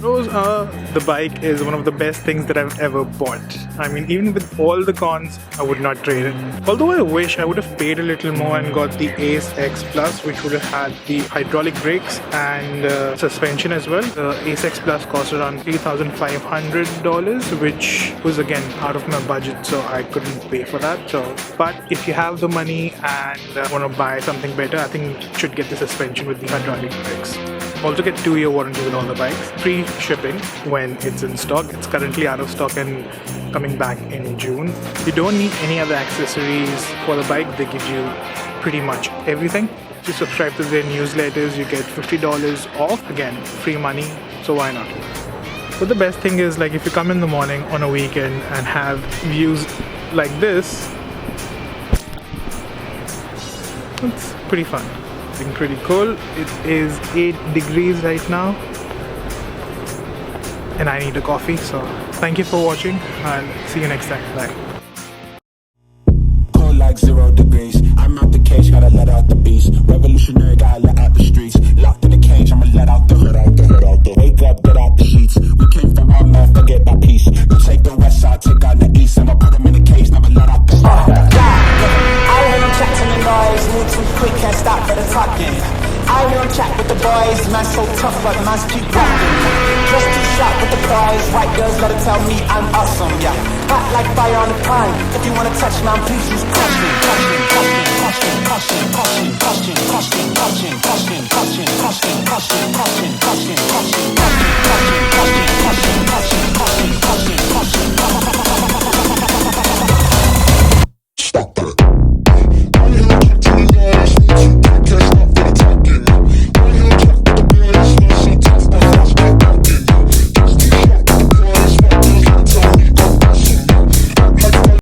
The bike is one of the best things that I've ever bought. I mean, even with all the cons, I would not trade it. Although I wish I would have paid a little more and got the Ace X Plus, which would have had the hydraulic brakes and suspension as well. The Ace X Plus cost around $3,500, which was again out of my budget, so I couldn't pay for that. But if you have the money and want to buy something better, I think you should get the suspension with the hydraulic brakes. Also get 2-year warranty with all the bikes. Free shipping when it's in stock. It's currently out of stock and coming back in June. You don't need any other accessories for the bike. They give you pretty much everything. If you subscribe to their newsletters, you get $50 off. Again, free money, so why not? But the best thing is, like, if you come in the morning on a weekend and have views like this, it's pretty fun. Pretty cool. It is 8 degrees right now and I need a coffee, so thank you for watching and see you next time. Bye. Cold like 0 degrees. I'm out the cage, gotta let out the beast. Revolutionary, gotta let out the streets. Locked in the cage, I'ma let out the hood, out the hood, out the. Wake up, get out the sheets. We came from our man, forget my peace. You take the west side, take out the east. I'ma put them in the cage, never let out the I hear him chat to me noise, move too quick, can't stop for the talking. I hear him chat with the boys, man so tough, but man's keep rocking. Just too sharp with the prize, white girls gotta tell me I'm awesome, yeah. Hot like fire on the pine, if you wanna touch me, please use caution. Caution, caution, caution, caution, caution, caution, caution, caution, caution, caution, caution, caution, caution, caution, caution.